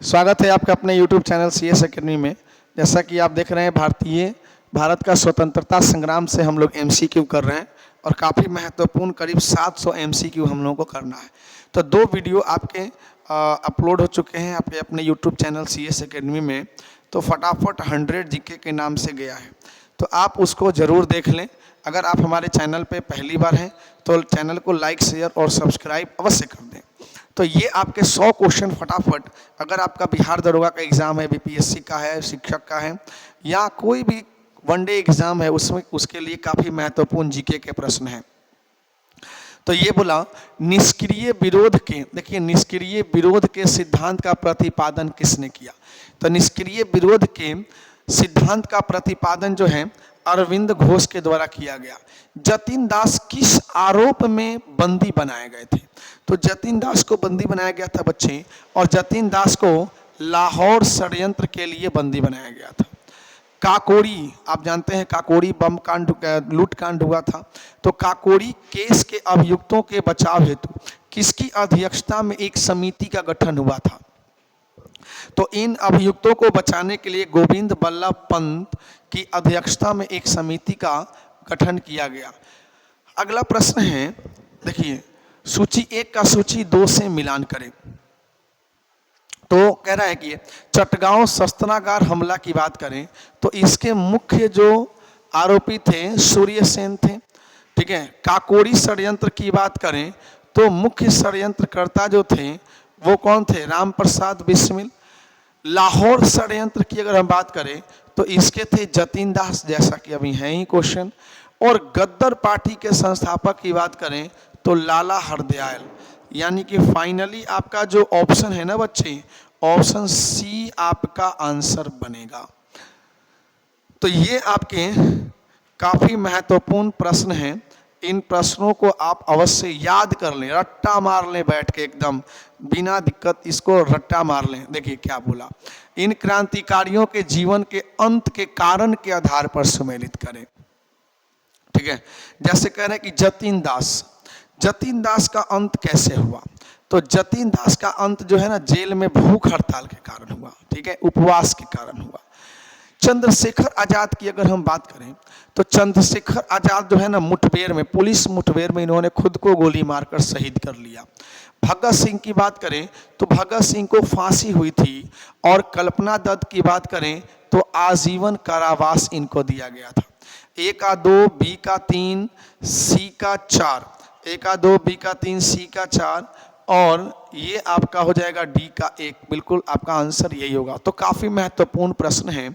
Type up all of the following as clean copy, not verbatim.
स्वागत है आपका अपने YouTube चैनल CS एकेडमी में। जैसा कि आप देख रहे हैं, भारत का स्वतंत्रता संग्राम से हम लोग MCQ कर रहे हैं और काफ़ी महत्वपूर्ण करीब 700 MCQ हम लोगों को करना है। तो 2 वीडियो आपके अपलोड हो चुके हैं आपके अपने YouTube चैनल CS एकेडमी में। तो फटाफट 100 GK के नाम से गया है, तो आप उसको ज़रूर देख लें। अगर आप हमारे चैनल पे पहली बार हैं तो चैनल को लाइक, शेयर और सब्सक्राइब अवश्य कर दें। तो ये आपके 100 क्वेश्चन फटाफट, अगर आपका बिहार दरोगा का एग्ज़ाम है, BPSC का है, शिक्षक का है या कोई भी वनडे एग्ज़ाम है, उसमें उसके लिए काफ़ी महत्वपूर्ण जीके के प्रश्न हैं। तो ये बोला निष्क्रिय विरोध के, देखिए निष्क्रिय विरोध के सिद्धांत का प्रतिपादन किसने किया। तो निष्क्रिय विरोध के सिद्धांत का प्रतिपादन जो है अरविंद घोष के द्वारा किया गया। जतिन दास किस आरोप में बंदी बनाए गए थे। तो जतिन दास को बंदी बनाया गया था बच्चे, और जतिन दास को लाहौर षड्यंत्र के लिए बंदी बनाया गया था। काकोरी, आप जानते हैं काकोरी बम कांड, लूट कांड हुआ था। तो काकोरी केस के अभियुक्तों के बचाव हेतु किसकी अध्यक्षता में एक समिति का गठन हुआ था। तो इन अभियुक्तों को बचाने के लिए गोविंद बल्लभ पंत की अध्यक्षता में एक समिति का गठन किया गया। अगला प्रश्न है, देखिए सूची 1 का सूची 2 से मिलान करें। तो कह रहा है कि चटगांव शस्त्रागार हमला की बात करें तो इसके मुख्य जो आरोपी थे सूर्य सेन थे, ठीक है। काकोरी षड्यंत्र की बात करें तो मुख्य षड्यंत्रकर्ता जो थे वो कौन थे, राम प्रसाद बिस्मिल। लाहौर षड्यंत्र की अगर हम बात करें तो इसके थे जतिन दास, जैसा कि अभी है ही क्वेश्चन। और गद्दर पार्टी के संस्थापक की बात करें तो लाला हरदयाल। यानी कि फाइनली आपका जो ऑप्शन है ना बच्चे, ऑप्शन सी आपका आंसर बनेगा। तो ये आपके काफी महत्वपूर्ण प्रश्न हैं। इन प्रश्नों को आप अवश्य याद कर लें, रट्टा मार लें बैठ के, एकदम बिना दिक्कत इसको रट्टा मार लें। देखिए क्या बोला, इन क्रांतिकारियों के जीवन के अंत के कारण के आधार पर सुमेलित करें, ठीक है। जैसे कह रहे हैं कि जतिन दास का अंत कैसे हुआ। तो जतिन दास का अंत जो है ना जेल में भूख हड़ताल के कारण हुआ, ठीक है, उपवास के कारण हुआ। चंद्रशेखर आजाद की अगर हम बात करें तो चंद्रशेखर आजाद जो है ना मुठभेड़ में, पुलिस मुठभेड़ में इन्होंने खुद को गोली मारकर शहीद कर लिया। भगत सिंह की बात करें तो भगत सिंह को फांसी हुई थी। और कल्पना दत्त की बात करें तो आजीवन कारावास इनको दिया गया था। A का 2, B का 3, C का 4, A का 2, B का 3, C का 4 और ये आपका हो जाएगा D का 1। बिल्कुल आपका आंसर यही होगा। तो काफ़ी महत्वपूर्ण प्रश्न है।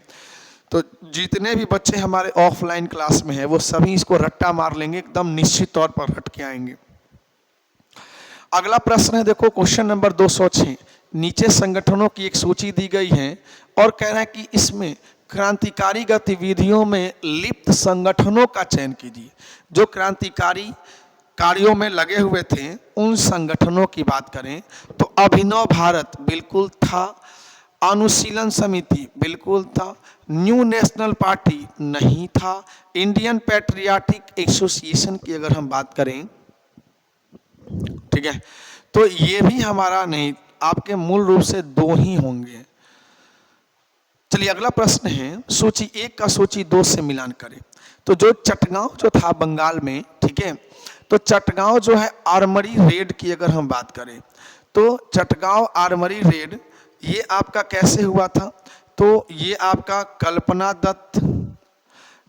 तो जितने भी बच्चे हमारे ऑफलाइन क्लास में हैं वो सभी इसको रट्टा मार लेंगे, एकदम निश्चित तौर पर रट के आएंगे। अगला प्रश्न है, देखो क्वेश्चन नंबर 206। नीचे संगठनों की एक सूची दी गई है और कह रहा है कि इसमें क्रांतिकारी गतिविधियों में लिप्त संगठनों का चयन कीजिए। जो क्रांतिकारी कार्यों में लगे हुए थे उन संगठनों की बात करें तो अभिनव भारत बिल्कुल था, अनुशीलन समिति बिल्कुल था, न्यू नेशनल पार्टी नहीं था, इंडियन पैट्रियाटिक एसोसिएशन की अगर हम बात करें, ठीक है, तो ये भी हमारा नहीं, आपके मूल रूप से 2 ही होंगे। चलिए अगला प्रश्न है, सूची 1 का सूची 2 से मिलान करें। तो जो चटगांव जो था बंगाल में, ठीक है, तो चटगांव जो है आर्मरी रेड की अगर हम बात करें तो चटगांव आर्मरी रेड ये आपका कैसे हुआ था। तो ये आपका कल्पना दत्त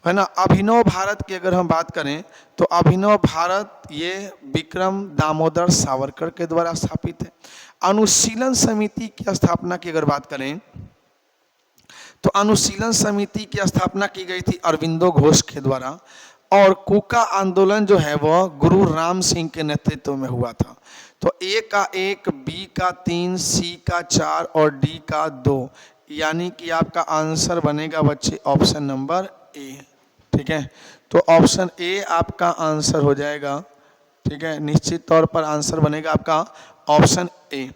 है ना। अभिनव भारत की अगर हम बात करें तो अभिनव भारत ये विक्रम दामोदर सावरकर के द्वारा स्थापित है। अनुशीलन समिति की स्थापना की अगर बात करें तो अनुशीलन समिति की स्थापना की गई थी अरविंदो घोष के द्वारा। और कूका आंदोलन जो है वह गुरु राम सिंह के नेतृत्व में हुआ था। तो A का 1, B का 3, C का 4 और D का 2, यानी कि आपका आंसर बनेगा बच्चे ऑप्शन नंबर A, ठीक है। तो ऑप्शन A आपका आंसर हो जाएगा, ठीक है, निश्चित तौर पर आंसर बनेगा आपका ऑप्शन A।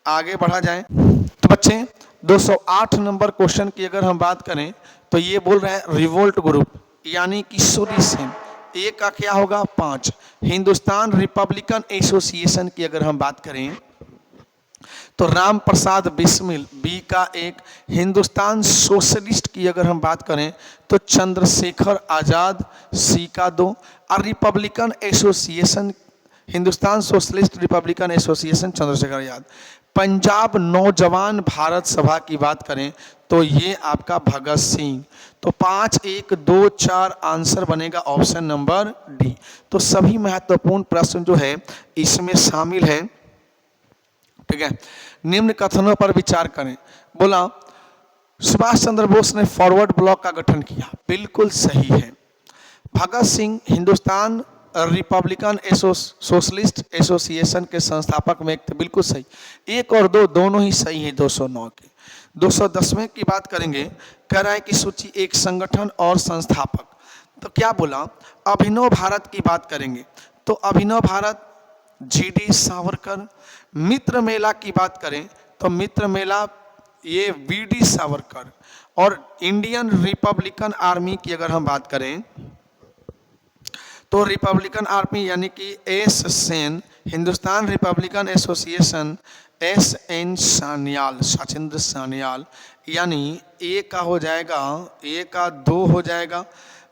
आगे बढ़ा जाए तो बच्चे 208 नंबर क्वेश्चन की अगर हम बात करें तो ये बोल रहे हैं रिवोल्ट ग्रुप यानी कि सूर्य सेन। A का क्या होगा 5। हिंदुस्तान रिपब्लिकन एसोसिएशन की अगर हम बात करें तो राम प्रसाद बिस्मिल, B का 1, हिंदुस्तान सोशलिस्ट की अगर हम बात करें तो चंद्रशेखर आज़ाद, सी का 2, और republican association, Hindustan socialist republican association Chandrashekhar Azad. Punjab Naujawan Bharat सभा की बात करें तो ये आपका भगत सिंह। तो 5, 1, 2, 4 आंसर बनेगा ऑप्शन नंबर डी। तो सभी महत्वपूर्ण प्रश्न जो है इसमें शामिल है। ठीक है, निम्न कथनों पर विचार करें। बोला सुभाष चंद्र बोस ने फॉरवर्ड ब्लॉक का गठन किया, बिल्कुल सही है। Bhagat Singh Hindustan republican socialist association के संस्थापक में एक थे, बिल्कुल सही। 1 और 2 दोनों ही सही है 209 के। 210वें की बात करेंगे, कह रहा है कि सूची 1 संगठन और संस्थापक। तो क्या बोला, अभिनव भारत की बात करेंगे तो अभिनव भारत जीडी सावरकर। मित्र मेला की बात करें तो मित्र मेला ये वीडी सावरकर। और इंडियन रिपब्लिकन आर्मी की अगर हम बात करें तो रिपब्लिकन आर्मी यानी कि S Sen, Hindustan Republican association SN Sanyal, Sachindra Sanyal. यानी ए का हो जाएगा, ए का 2 हो जाएगा,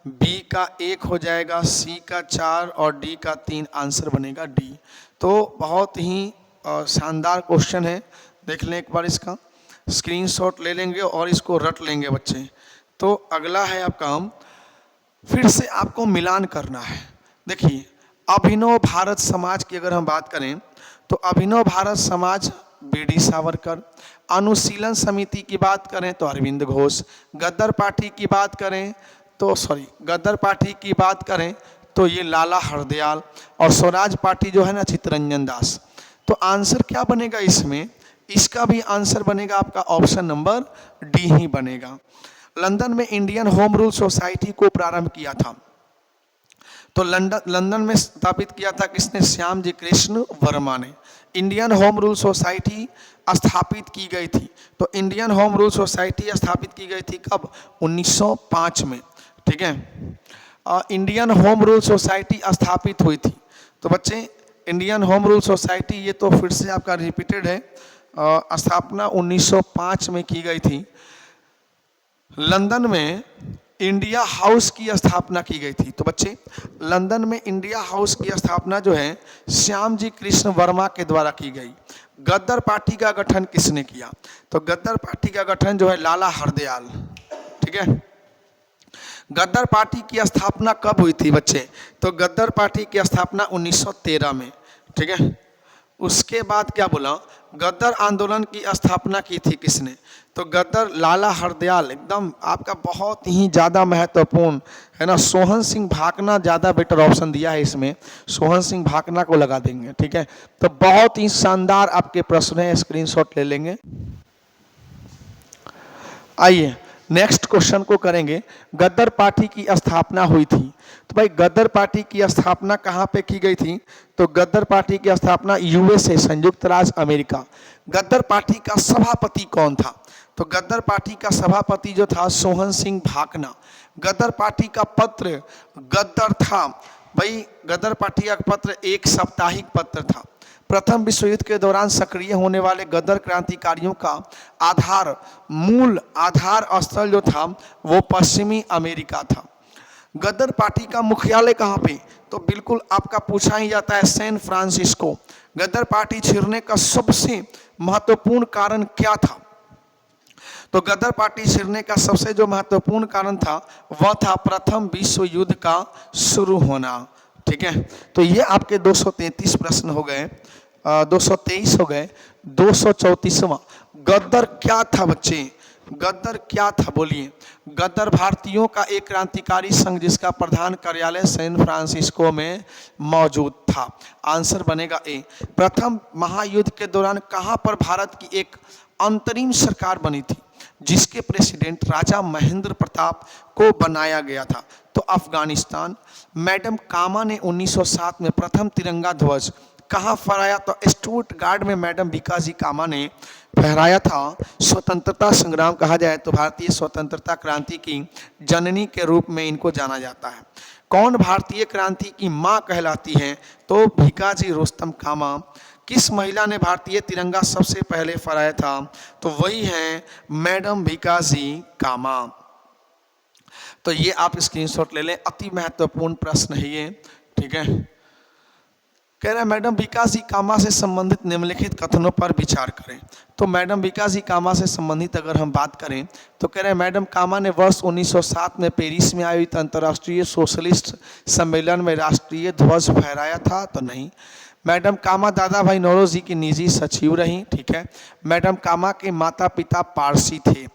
बी का 1 हो जाएगा, सी का 4 और डी का 3, आंसर बनेगा डी। तो बहुत ही शानदार क्वेश्चन है, देख लें एक बार, इसका स्क्रीनशॉट ले लेंगे और इसको रट लेंगे बच्चे। तो अगला है आपका, फिर से आपको मिलान करना है। देखिए अभिनव भारत समाज की अगर हम बात करें तो अभिनव भारत समाज बीडी सावरकर। अनुशीलन समिति की बात करें तो अरविंद घोष। गद्दर पार्टी की बात करें तो गद्दर पार्टी की बात करें तो ये लाला हरदयाल। और स्वराज पार्टी जो है ना, चित्तरंजन दास। तो आंसर क्या बनेगा इसमें, इसका भी आंसर बनेगा आपका ऑप्शन नंबर डी ही बनेगा। लंदन में इंडियन होम रूल सोसाइटी को प्रारंभ किया था तो लंदन में स्थापित किया था किसने, श्याम जी कृष्ण वर्मा ने। इंडियन होम रूल सोसाइटी स्थापित की गई थी तो इंडियन होम रूल सोसाइटी स्थापित की गई थी कब, 1905 में। ठीक है, इंडियन होम रूल सोसाइटी स्थापित हुई थी। तो बच्चे इंडियन होम रूल सोसाइटी ये तो फिर से आपका रिपीटेड है, स्थापना 1905 में की गई थी। लंदन में इंडिया हाउस की स्थापना की गई थी। तो बच्चे लंदन में इंडिया हाउस की स्थापना जो है श्याम जी कृष्ण वर्मा के द्वारा की गई। गद्दर पार्टी का गठन किसने किया, तो गद्दर पार्टी का गठन जो है लाला हरदयाल। ठीक है, गद्दर पार्टी की स्थापना कब हुई थी बच्चे, तो गद्दर पार्टी की स्थापना 1913 में। ठीक है, उसके बाद क्या बोला, गद्दर आंदोलन की स्थापना की थी किसने, तो गद्दर लाला हरदयाल। एकदम आपका बहुत ही ज़्यादा महत्वपूर्ण है ना, सोहन सिंह भाकना ज़्यादा बेटर ऑप्शन दिया है इसमें, सोहन सिंह भाकना को लगा देंगे। ठीक है, तो बहुत ही शानदार आपके प्रश्न है, स्क्रीनशॉट ले लेंगे। आइए नेक्स्ट क्वेश्चन को करेंगे, गद्दर पार्टी की स्थापना हुई थी। तो भाई गद्दर पार्टी की स्थापना कहाँ पे की गई थी, तो गद्दर पार्टी की स्थापना USA, संयुक्त राज्य अमेरिका। गद्दर पार्टी का सभापति कौन था, तो गद्दर पार्टी का सभापति जो था सोहन सिंह भाकना। गद्दर पार्टी का पत्र गद्दर था भाई, गद्दर पार्टी का पत्र एक साप्ताहिक पत्र था। प्रथम विश्व युद्ध के दौरान सक्रिय होने वाले गद्दर क्रांतिकारियों का मूल आधार स्थल जो था वो पश्चिमी अमेरिका था। गद्दर पार्टी का मुख्यालय कहाँ पे, तो बिल्कुल आपका पूछा ही जाता है सैन फ्रांसिस्को। गद्दर पार्टी छिड़ने का सबसे महत्वपूर्ण कारण क्या था, तो गद्दर पार्टी छिड़ने का सबसे जो महत्वपूर्ण कारण था वह था प्रथम विश्व युद्ध का शुरू होना। ठीक है, तो ये आपके 233 प्रश्न हो गए, 223 हो गए। 234वां, गद्दर क्या था बच्चे, गद्दर क्या था बोलिए। गद्दर भारतीयों का एक क्रांतिकारी संघ जिसका प्रधान कार्यालय सैन फ्रांसिस्को में मौजूद था। आंसर बनेगा ए। प्रथम महायुद्ध के दौरान कहां पर भारत की एक अंतरिम सरकार बनी थी जिसके प्रेसिडेंट राजा महेंद्र प्रताप को बनाया गया था, तो अफगानिस्तान। मैडम कामा ने 1907 में प्रथम तिरंगा ध्वज कहाँ फहराया, तो स्टुटगार्ट में मैडम विकाजी कामा ने फहराया था। स्वतंत्रता संग्राम कहा जाए तो भारतीय स्वतंत्रता क्रांति की जननी के रूप में इनको जाना जाता है। कौन भारतीय क्रांति की मां कहलाती है, तो भिकाजी रुस्तम कामा। किस महिला ने भारतीय तिरंगा सबसे पहले फहराया था? तो वही है मैडम भीकाजी कामा। तो ये आप स्क्रीनशॉट ले लें, अति महत्वपूर्ण प्रश्न है ये, ठीक है। कह रहे हैं मैडम भीकाजी कामा से संबंधित निम्नलिखित कथनों पर विचार करें। तो मैडम भीकाजी कामा से संबंधित अगर हम बात करें तो कह रहे हैं मैडम कामा ने वर्ष 1907 में पेरिस में आयोजित अंतर्राष्ट्रीय सोशलिस्ट सम्मेलन में राष्ट्रीय ध्वज फहराया था? तो नहीं। मैडम कामा दादा भाई नौरोजी की निजी सचिव रही, ठीक है। मैडम कामा के माता पिता पारसी थे।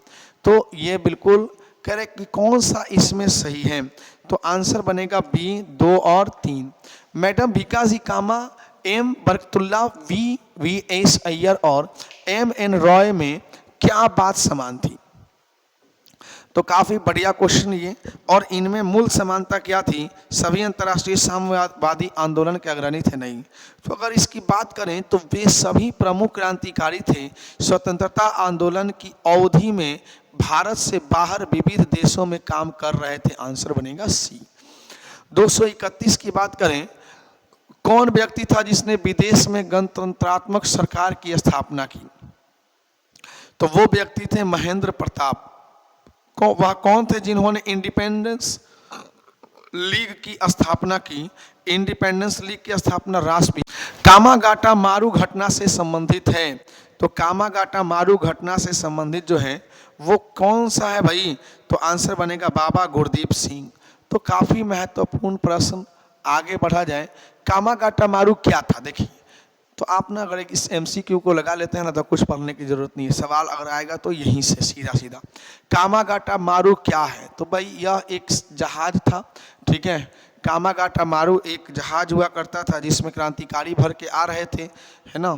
तो ये बिल्कुल कह रहे कि कौन सा इसमें सही है? तो आंसर बनेगा बी, 2 और 3। Madam Bhikaji Cama M Barkatullah, V S Aiyar और एम एन रॉय में क्या बात समान थी? तो काफी बढ़िया क्वेश्चन ये। और इनमें मूल समानता क्या थी? सभी अंतर्राष्ट्रीय साम्यवादी आंदोलन के अग्रणी थे? नहीं। तो अगर इसकी बात करें तो वे सभी प्रमुख क्रांतिकारी थे। स्वतंत्रता आंदोलन की अवधि में भारत से बाहर विविध देशों में काम कर रहे थे। आंसर बनेगा सी। 231 की बात करें, कौन व्यक्ति था जिसने विदेश में गणतंत्रात्मक सरकार की स्थापना की? तो वो व्यक्ति थे महेंद्र प्रताप। वह कौन थे जिन्होंने इंडिपेंडेंस लीग की स्थापना की? इंडिपेंडेंस लीग की स्थापना राष्ट्रपति। कामागाटा मारू घटना से संबंधित है। तो कामागाटा मारू घटना से संबंधित जो है वो कौन सा है भाई? तो आंसर बनेगा बाबा गुरदीप सिंह। तो काफी महत्वपूर्ण प्रश्न। आगे बढ़ा जाए, कामागाटा मारू क्या था? देखिए, तो आप ना अगर इस एमसीक्यू को लगा लेते हैं ना तो कुछ पढ़ने की जरूरत नहीं है। सवाल अगर आएगा तो यहीं से सीधा सीधा कामागाटा मारू क्या है? तो भाई यह एक जहाज था, ठीक है। कामागाटा मारू एक जहाज हुआ करता था जिसमें क्रांतिकारी भर के आ रहे थे, है ना।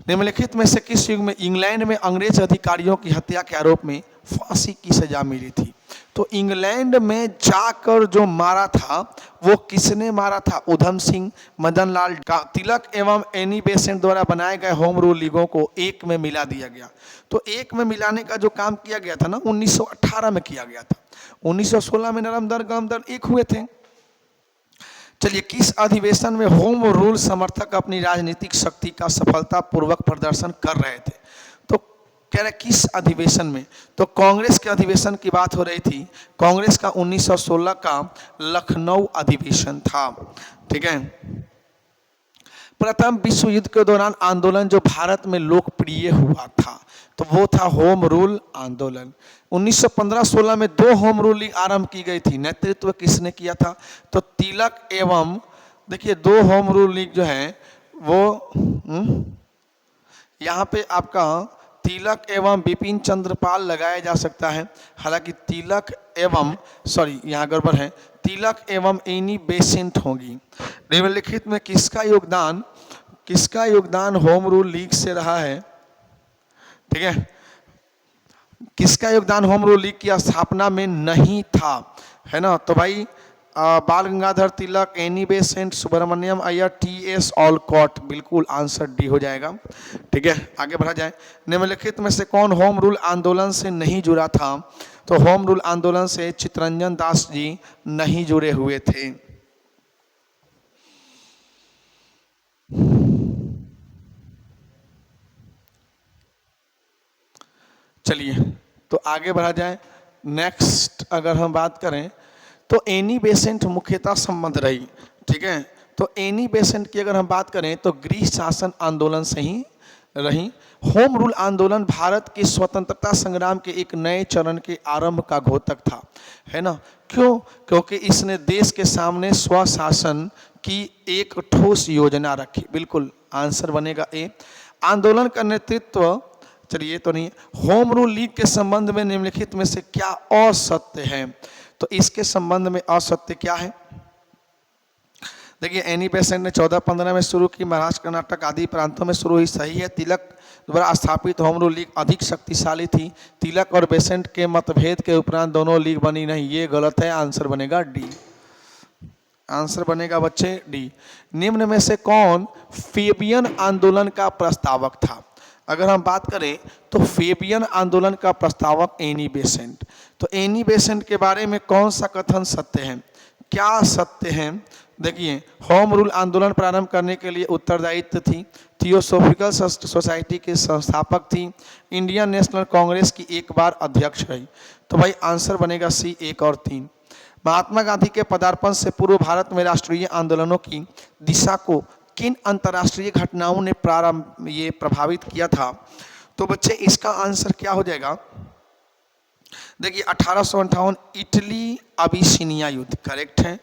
निम्नलिखित में से किस युग में इंग्लैंड में अंग्रेज अधिकारियों की हत्या के आरोप में फांसी की सजा मिली थी? तो इंग्लैंड में जाकर जो मारा था वो किसने मारा था? उधम सिंह, मदन लाल तिलक एवं एनी बेसेंट द्वारा बनाए गए होम रूल लीगों को एक में मिला दिया गया। तो एक में मिलाने का जो काम किया गया था ना 1918 में किया गया था। 1916 में नरम दर गरम दर एक हुए थे। चलिए, किस अधिवेशन में होम रूल समर्थक अपनी राजनीतिक शक्ति का सफलतापूर्वक प्रदर्शन कर रहे थे? तो कह रहे किस अधिवेशन में? तो कांग्रेस के अधिवेशन की बात हो रही थी। कांग्रेस का 1916 का लखनऊ अधिवेशन था, ठीक है। प्रथम विश्व युद्ध के दौरान आंदोलन जो भारत में लोकप्रिय हुआ था तो वो था होम रूल आंदोलन। 1915-16 में 2 होम रूल लीग आरंभ की गई थी। नेतृत्व किसने किया था? तो तिलक एवं, देखिए 2 होम रूल लीग जो है वो यहाँ पे आपका तिलक एवं बिपिन चंद्रपाल लगाया जा सकता है। हालांकि तिलक एवं, सॉरी यहाँ गड़बड़ है, तिलक एवं एनी बेसेंट होगी। निम्नलिखित में किसका योगदान होम रूल लीग से रहा है? ठीक है, किसका योगदान होम रूल लीग की स्थापना में नहीं था? है ना। तो भाई Bal Gangadhar Tilak, Annie Besant, Subramaniam Iyer, T S. Olcott. बिल्कुल आंसर डी हो जाएगा, ठीक है। आगे बढ़ा जाए, निम्नलिखित में से कौन होम रूल आंदोलन से नहीं जुड़ा था? तो होम रूल आंदोलन से चित्तरंजन दास जी नहीं जुड़े हुए थे। चलिए तो आगे बढ़ा जाए। नेक्स्ट अगर हम बात करें तो एनी बेसेंट मुख्यतः संबंध रही, ठीक है। तो एनी बेसेंट की अगर हम बात करें तो गृह शासन आंदोलन से ही रही। होम रूल आंदोलन भारत के स्वतंत्रता संग्राम के एक नए चरण के आरंभ का घोतक था, है ना। क्यों? क्योंकि इसने देश के सामने स्वशासन की एक ठोस योजना रखी। बिल्कुल आंसर बनेगा ए। आंदोलन का नेतृत्व, चलिए तो नहीं, होम रूल लीग के संबंध में निम्नलिखित में से क्या असत्य है? तो इसके संबंध में असत्य क्या है? देखिए, एनी बेसेंट ने 1415 में शुरू की, महाराष्ट्र कर्नाटक आदि प्रांतों में शुरू हुई, सही है। तिलक द्वारा स्थापित होम रूल लीग अधिक शक्तिशाली थी। तिलक और बेसेंट के मतभेद के उपरांत दोनों लीग बनी नहीं, ये गलत है। आंसर बनेगा डी। आंसर बनेगा बच्चे डी। निम्न में से कौन फेबियन आंदोलन का प्रस्तावक था? अगर हम बात करें तो फेबियन आंदोलन का प्रस्तावक एनी बेसेंट। तो एनी बेसेंट के बारे में कौन सा कथन सत्य है? क्या सत्य है? देखिए, होम रूल आंदोलन प्रारंभ करने के लिए उत्तरदायित्व थी, थियोसॉफिकल सोसाइटी के संस्थापक थी, इंडियन नेशनल कांग्रेस की एक बार अध्यक्ष रही। तो भाई आंसर बनेगा सी 1 और 3। महात्मा गांधी के पदार्पण से पूर्व भारत में राष्ट्रीय आंदोलनों की दिशा को किन अंतर्राष्ट्रीय घटनाओं ने प्रभावित किया था? तो बच्चे इसका आंसर क्या हो जाएगा? देखिए 1858 इटली अबिसिनिया युद्ध करेक्ट है,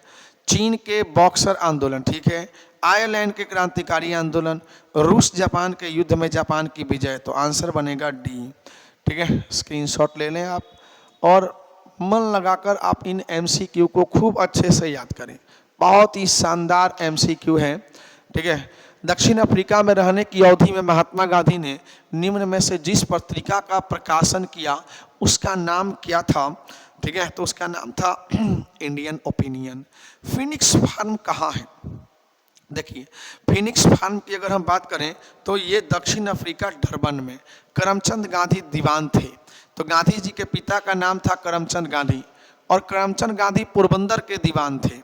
चीन के बॉक्सर आंदोलन ठीक है, आयरलैंड के क्रांतिकारी आंदोलन, रूस जापान के युद्ध में जापान की विजय। तो आंसर बनेगा डी। ठीक है, स्क्रीनशॉट ले लें आप और मन लगाकर आप इन एमसीक्यू को खूब अच्छे से याद करें। बहुत ही शानदार एमसीक्यू है। ठीक है, दक्षिण अफ्रीका में रहने की अवधि में महात्मा गांधी ने निम्न में से जिस पत्रिका का प्रकाशन किया उसका नाम क्या था? ठीक है, तो उसका नाम था इंडियन ओपिनियन। फिनिक्स फार्म कहाँ है? देखिए, फिनिक्स फार्म की अगर हम बात करें तो ये दक्षिण अफ्रीका डरबन में। करमचंद गांधी दीवान थे, तो गांधी जी के पिता का नाम था करमचंद गांधी और करमचंद गांधी पोरबंदर के दीवान थे।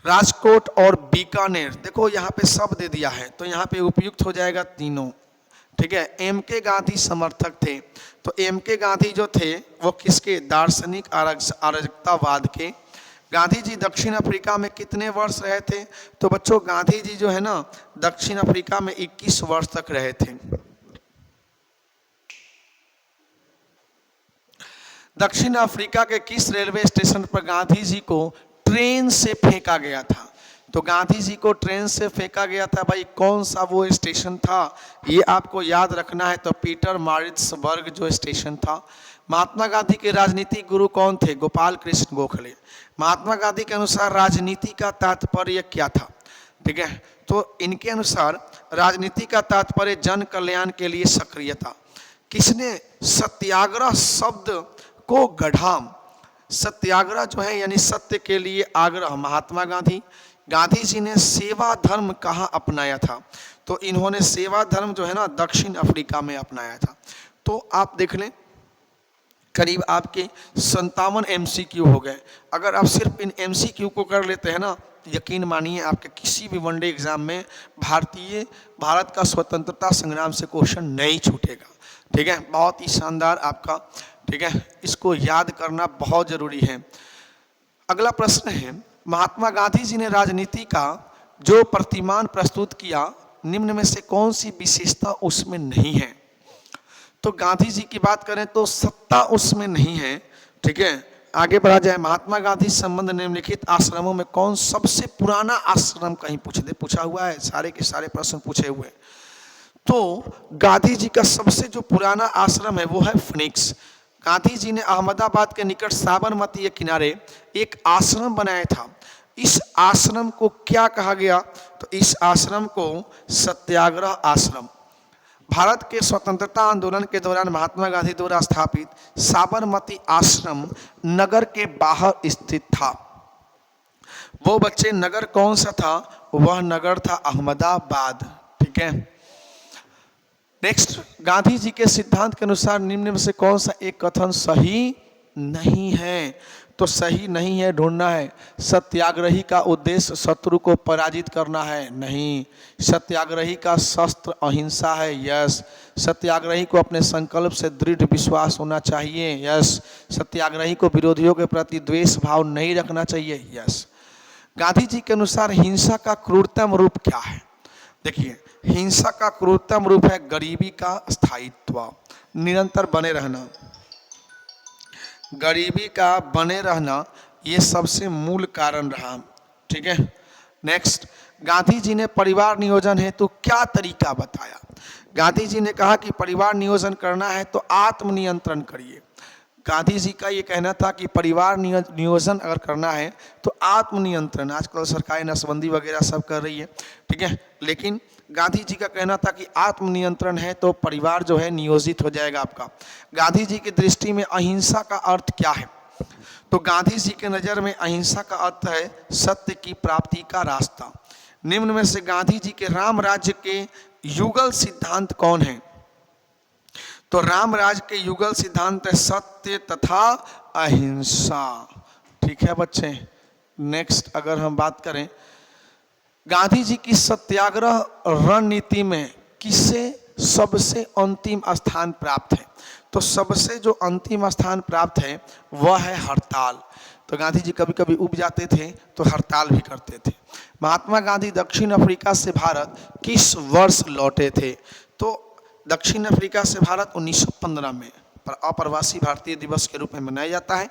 राजकोट और बीकानेर, देखो यहाँ पे सब दे दिया है तो यहाँ पे उपयुक्त हो जाएगा तीनों। ठीक है, एम के गांधी समर्थक थे, तो एम के गांधी जो थे वो किसके? दार्शनिक अराजकतावाद के। गांधी जी दक्षिण अफ्रीका में कितने वर्ष रहे थे? तो बच्चों गांधी जी जो है ना दक्षिण अफ्रीका में 21 वर्ष तक रहे थे। दक्षिण अफ्रीका के किस रेलवे स्टेशन पर गांधी जी को ट्रेन से फेंका गया था? तो गांधी जी को ट्रेन से फेंका गया था भाई, कौन सा वो स्टेशन था ये आपको याद रखना है। तो पीटर मारिट्सबर्ग जो स्टेशन था। महात्मा गांधी के राजनीतिक गुरु कौन थे? गोपाल कृष्ण गोखले। महात्मा गांधी के अनुसार राजनीति का तात्पर्य क्या था? ठीक है, तो इनके अनुसार राजनीति का तात्पर्य जन कल्याण के लिए सक्रियता। किसने सत्याग्रह शब्द को गढ़ा? सत्याग्रह जो है यानी सत्य के लिए आग्रह, महात्मा गांधी। गांधी जी ने सेवा धर्म कहाँ अपनाया था? तो इन्होंने सेवा धर्म जो है ना दक्षिण अफ्रीका में अपनाया था। तो आप देख लें करीब आपके 57 एमसीक्यू हो गए। अगर आप सिर्फ इन एमसीक्यू को कर लेते हैं ना, यकीन मानिए आपके किसी भी वनडे एग्जाम में भारत का स्वतंत्रता संग्राम से क्वेश्चन नहीं छूटेगा। ठीक है, बहुत ही शानदार आपका। ठीक है, इसको याद करना बहुत जरूरी है। अगला प्रश्न है, महात्मा गांधी जी ने राजनीति का जो प्रतिमान प्रस्तुत किया निम्न में से कौन सी विशेषता उसमें नहीं है? तो गांधी जी की बात करें तो सत्ता उसमें नहीं है। ठीक है, आगे बढ़ा जाए। महात्मा गांधी संबंध निम्नलिखित आश्रमों में कौन सबसे पुराना आश्रम? कहीं पूछा हुआ है, सारे के सारे प्रश्न पूछे हुए। तो गांधी जी का सबसे जो पुराना आश्रम है वो है फिनिक्स। गांधी जी ने अहमदाबाद के निकट साबरमती के किनारे एक आश्रम बनाया था। इस आश्रम को क्या कहा गया? तो इस आश्रम को सत्याग्रह आश्रम। भारत के स्वतंत्रता आंदोलन के दौरान महात्मा गांधी द्वारा स्थापित साबरमती आश्रम नगर के बाहर स्थित था। वो बच्चे नगर कौन सा था? वह नगर था अहमदाबाद। ठीक है, नेक्स्ट, गांधी जी के सिद्धांत के अनुसार निम्न में से कौन सा एक कथन सही नहीं है? तो सही नहीं है ढूंढना है। सत्याग्रही का उद्देश्य शत्रु को पराजित करना है? नहीं। सत्याग्रही का शस्त्र अहिंसा है? यस। सत्याग्रही को अपने संकल्प से दृढ़ विश्वास होना चाहिए? यस। सत्याग्रही को विरोधियों के प्रति द्वेष भाव नहीं रखना चाहिए? यस। गांधी जी के अनुसार हिंसा का क्रूरतम रूप क्या है? देखिए, हिंसा का क्रूरतम रूप है गरीबी का स्थायित्व, निरंतर बने रहना। गरीबी का बने रहना ये सबसे मूल कारण रहा। ठीक है, नेक्स्ट, गांधी जी ने परिवार नियोजन हेतु क्या तरीका बताया? गांधी जी ने कहा कि परिवार नियोजन करना है तो आत्मनियंत्रण करिए। गांधी जी का ये कहना था कि परिवार नियोजन अगर करना है तो आत्मनियंत्रण। आजकल सरकारें नसबंदी वगैरह सब कर रही है, ठीक है, लेकिन गांधी जी का कहना था कि आत्मनियंत्रण है तो परिवार जो है नियोजित हो जाएगा आपका। गांधी जी की दृष्टि में अहिंसा का अर्थ क्या है? तो गांधी जी के नज़र में अहिंसा का अर्थ है सत्य की प्राप्ति का रास्ता। निम्न में से गांधी जी के राम राज्य के युगल सिद्धांत कौन है? तो राम राज्य के युगल सिद्धांत है सत्य तथा अहिंसा। ठीक है बच्चे, नेक्स्ट अगर हम बात करें, गांधी जी की सत्याग्रह रणनीति में किसे सबसे अंतिम स्थान प्राप्त है? तो सबसे जो अंतिम स्थान प्राप्त है वह है हड़ताल। तो गांधी जी कभी कभी उब जाते थे तो हड़ताल भी करते थे। महात्मा गांधी दक्षिण अफ्रीका से भारत किस वर्ष लौटे थे? तो दक्षिण अफ्रीका से भारत 1915 में अप्रवासी भारतीय दिवस के रूप में मनाया जाता है।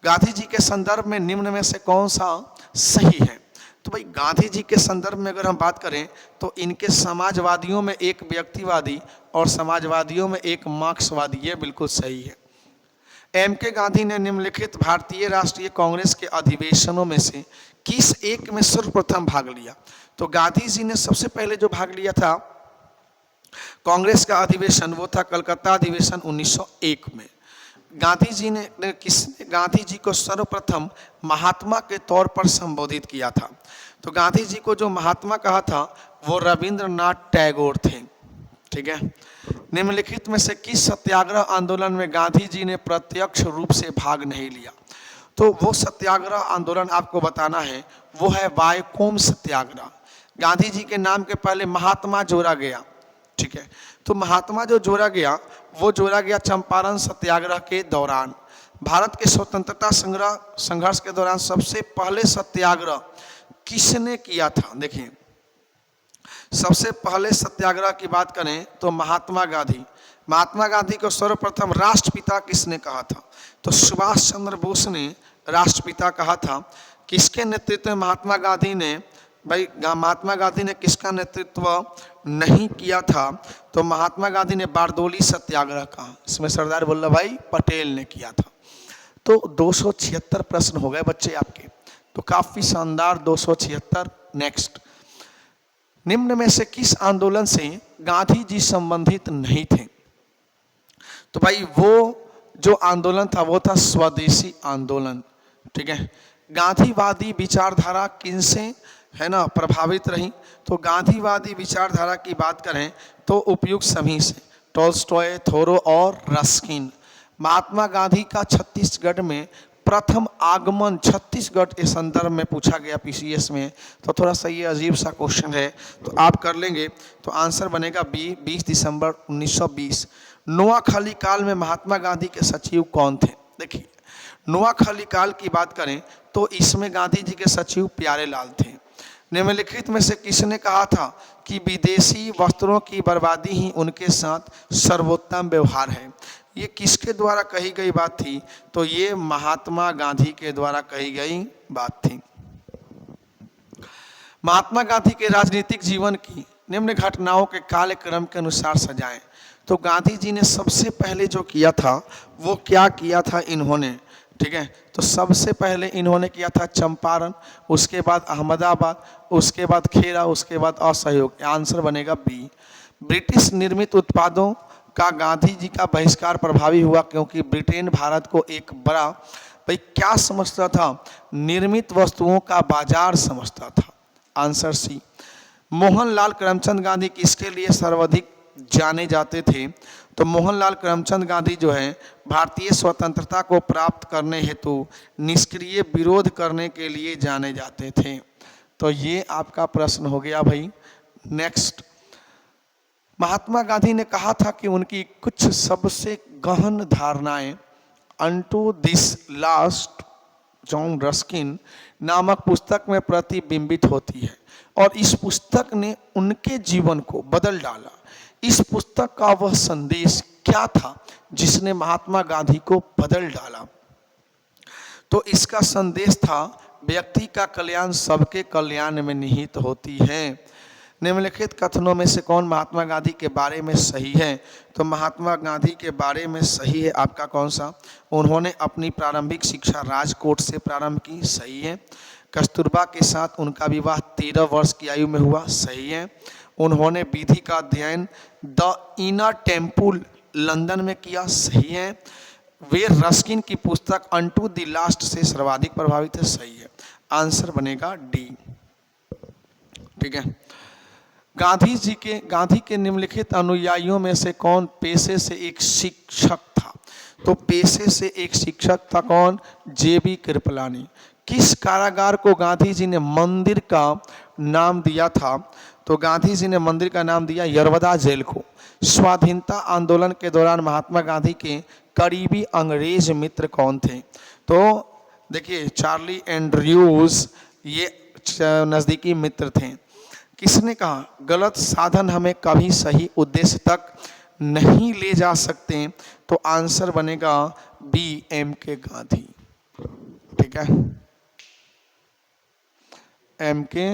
गांधी जी के संदर्भ में निम्न में से कौन सा सही है? तो भाई गांधी जी के संदर्भ में अगर हम बात करें तो इनके समाजवादियों में एक व्यक्तिवादी और समाजवादियों में एक मार्क्सवादी, ये बिल्कुल सही है। एम.के. गांधी ने निम्नलिखित भारतीय राष्ट्रीय कांग्रेस के अधिवेशनों में से किस एक में सर्वप्रथम भाग लिया? तो गांधी जी ने सबसे पहले जो भाग लिया था कांग्रेस का अधिवेशन, वो था कलकत्ता अधिवेशन 1901 में। गांधी जी को सर्वप्रथम महात्मा के तौर पर संबोधित किया था। तो गांधी जी को जो महात्मा कहा था वो रविंद्रनाथ टैगोर थे। ठीक है। निम्नलिखित में से किस सत्याग्रह आंदोलन में गांधी जी ने प्रत्यक्ष रूप से भाग नहीं लिया? तो वो सत्याग्रह आंदोलन आपको बताना है, वो है वायकोम सत्याग्रह। गांधी जी के नाम के पहले महात्मा जोड़ा गया। ठीक है। तो महात्मा जो जोड़ा गया वो जोड़ा गया चंपारण सत्याग्रह के दौरान। भारत के स्वतंत्रता संघर्ष के दौरान सबसे पहले सत्याग्रह किसने किया था? देखिए, सबसे पहले सत्याग्रह की बात करें तो महात्मा गांधी को सर्वप्रथम राष्ट्रपिता किसने कहा था? तो सुभाष चंद्र बोस ने राष्ट्रपिता कहा था। किसके नेतृत्व में महात्मा गांधी ने किसका नेतृत्व नहीं किया था? तो महात्मा गांधी ने बारडोली सत्याग्रह का, इसमें सरदार वल्लभ भाई पटेल ने किया था। तो 276 प्रश्न हो गए बच्चे आपके, तो काफी शानदार 276। नेक्स्ट, निम्न में से किस आंदोलन से गांधी जी संबंधित नहीं थे? तो भाई वो जो आंदोलन था वो था स्वदेशी आंदोलन। ठीक है। गांधीवादी विचारधारा किनसे है ना प्रभावित रही? तो गांधीवादी विचारधारा की बात करें तो उपयुक्त सभी से, टॉल्स्टॉय, थोरो और रस्किन। महात्मा गांधी का छत्तीसगढ़ में प्रथम आगमन, छत्तीसगढ़ के संदर्भ में पूछा गया पीसीएस में, तो थोड़ा सा ये अजीब सा क्वेश्चन है, तो आप कर लेंगे तो आंसर बनेगा 20 दिसंबर 1920। नोआखाली काल में महात्मा गांधी के सचिव कौन थे? देखिए, नोआखाली काल की बात करें तो इसमें गांधी जी के सचिव प्यारेलाल थे। निम्नलिखित में से किसने कहा था कि विदेशी वस्त्रों की बर्बादी ही उनके साथ सर्वोत्तम व्यवहार है? ये किसके द्वारा कही गई बात थी? तो ये महात्मा गांधी के द्वारा कही गई बात थी। महात्मा गांधी के राजनीतिक जीवन की निम्न घटनाओं के कालक्रम के अनुसार सजाएं। तो गांधी जी ने सबसे पहले जो किया था वो क्या किया था इन्होंने? ठीक है। तो सबसे पहले इन्होंने किया था चंपारण, उसके बाद अहमदाबाद, उसके बाद खेड़ा, उसके बाद असहयोग। आंसर बनेगा बी। ब्रिटिश निर्मित उत्पादों का गांधी जी का बहिष्कार प्रभावी हुआ क्योंकि ब्रिटेन भारत को एक बड़ा भाई क्या समझता था? निर्मित वस्तुओं का बाजार समझता था। Answer C. मोहनलाल करमचंद गांधी किसके लिए सर्वाधिक जाने जाते थे? तो मोहनलाल करमचंद गांधी जो है भारतीय स्वतंत्रता को प्राप्त करने हेतु निष्क्रिय विरोध करने के लिए जाने जाते थे। तो ये आपका प्रश्न हो गया भाई। नेक्स्ट, महात्मा गांधी ने कहा था कि उनकी कुछ सबसे गहन धारणाएं unto this last John Ruskin नामक पुस्तक में प्रतिबिंबित होती है और इस पुस्तक ने उनके जीवन को बदल डाला। इस पुस्तक का वह संदेश क्या था जिसने महात्मा गांधी को बदल डाला? तो इसका संदेश था व्यक्ति का कल्याण सबके कल्याण में निहित होती है। निम्नलिखित कथनों में से कौन महात्मा गांधी के बारे में सही है? तो महात्मा गांधी के बारे में सही है आपका कौन सा? उन्होंने अपनी प्रारंभिक शिक्षा राजकोट से प्रारंभ की, सही है। कस्तूरबा के साथ उनका विवाह 13 वर्ष की आयु में हुआ, सही है। उन्होंने विधि का अध्ययन द इनर टेम्पल लंदन में किया, सही है। वे रस्किन की पुस्तक अनटू द लास्ट से सर्वाधिक प्रभावित है, सही है। आंसर बनेगा डी। ठीक है। गांधी के निम्नलिखित अनुयायियों में से कौन पेशे से एक शिक्षक था? तो पेशे से एक शिक्षक था कौन? जेबी कृपलानी। किस कारागार को गांधी जी ने मंदिर का नाम दिया था? तो गांधी जी ने मंदिर का नाम दिया यरवदा जेल को। स्वाधीनता आंदोलन के दौरान महात्मा गांधी के करीबी अंग्रेज मित्र कौन थे? तो देखिए, चार्ली एंड्रयूज ये नज़दीकी मित्र थे। किसने कहा गलत साधन हमें कभी सही उद्देश्य तक नहीं ले जा सकते? तो आंसर बनेगा बी, एम के गांधी। ठीक है, एम के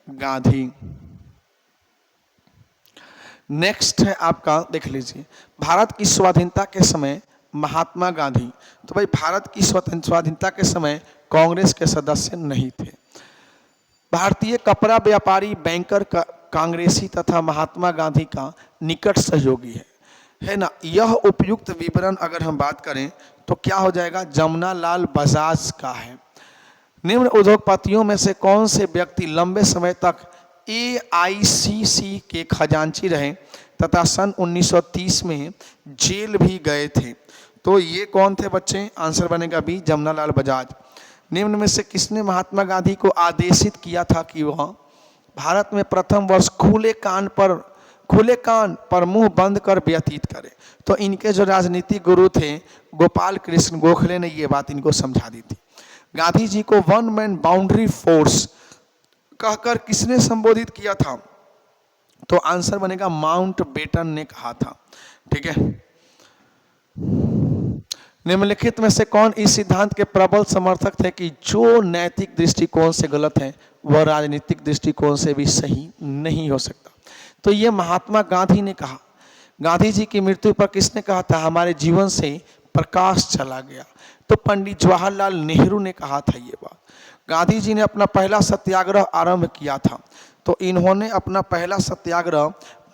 गांधी। नेक्स्ट है आपका, देख लीजिए, भारत की स्वाधीनता के समय महात्मा गांधी। तो भाई भारत की स्वाधीनता के समय कांग्रेस के सदस्य नहीं थे। भारतीय कपड़ा व्यापारी, बैंकर, कांग्रेसी तथा महात्मा गांधी का निकट सहयोगी है ना। यह उपयुक्त विवरण अगर हम बात करें तो क्या हो जाएगा? जमुना लाल बजाज का है। निम्न उद्योगपतियों में से कौन से व्यक्ति लंबे समय तक AICC के खजांची रहे तथा सन 1930 में जेल भी गए थे? तो ये कौन थे बच्चे? आंसर बनेगा बी, जमुना लाल बजाज। निम्न में से किसने महात्मा गांधी को आदेशित किया था कि वह भारत में प्रथम वर्ष खुले कान पर मुंह बंद कर व्यतीत करे? तो इनके जो राजनीतिक गुरु थे गोपाल कृष्ण गोखले ने ये बात इनको समझा दी थी। गांधी जी को वन मैन बाउंड्री फोर्स कहकर किसने संबोधित किया था? तो आंसर बनेगा माउंटबेटन ने कहा था। ठीक है, निम्नलिखित में से कौन इस सिद्धांत के प्रबल समर्थक थे कि जो नैतिक दृष्टिकोण से गलत है वह राजनीतिक दृष्टिकोण से भी सही नहीं हो सकता? तो ये महात्मा गांधी ने कहा। गांधी जी की मृत्यु पर किसने कहा था हमारे जीवन से प्रकाश चला गया? तो पंडित जवाहरलाल नेहरू ने कहा था ये बात। गांधी जी ने अपना पहला सत्याग्रह आरंभ किया था। तो इन्होंने अपना पहला सत्याग्रह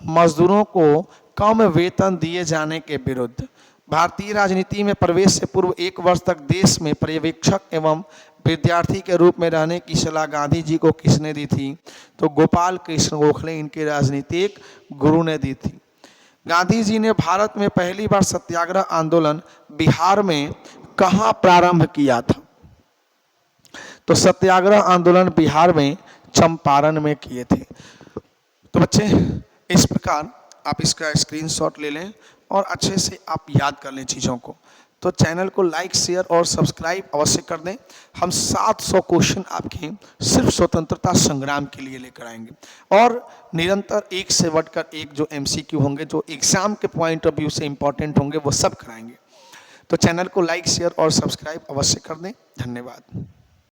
मजदूरों को कम वेतन दिए जाने के विरुद्ध। भारतीय राजनीति में प्रवेश से पूर्व 1 वर्ष तक देश में पर्यवेक्षक एवं विद्यार्थी के रूप में रहने की सलाह गांधी जी को किसने दी थी? तो गोपाल कृष्ण गोखले इनके राजनीतिक गुरु ने दी थी। गांधी जी ने भारत में पहली बार सत्याग्रह आंदोलन बिहार में कहाँ प्रारंभ किया था? तो सत्याग्रह आंदोलन बिहार में चंपारण में किए थे। तो बच्चे इस प्रकार आप इसका स्क्रीनशॉट ले लें और अच्छे से आप याद कर लें चीज़ों को। तो चैनल को लाइक, शेयर और सब्सक्राइब अवश्य कर दें। हम 700 क्वेश्चन आपके सिर्फ स्वतंत्रता संग्राम के लिए लेकर आएंगे और निरंतर एक से बढ़कर एक जो MCQ होंगे, जो एग्जाम के पॉइंट ऑफ व्यू से इंपॉर्टेंट होंगे, वो सब कराएंगे। तो चैनल को लाइक, शेयर और सब्सक्राइब अवश्य कर दें। धन्यवाद।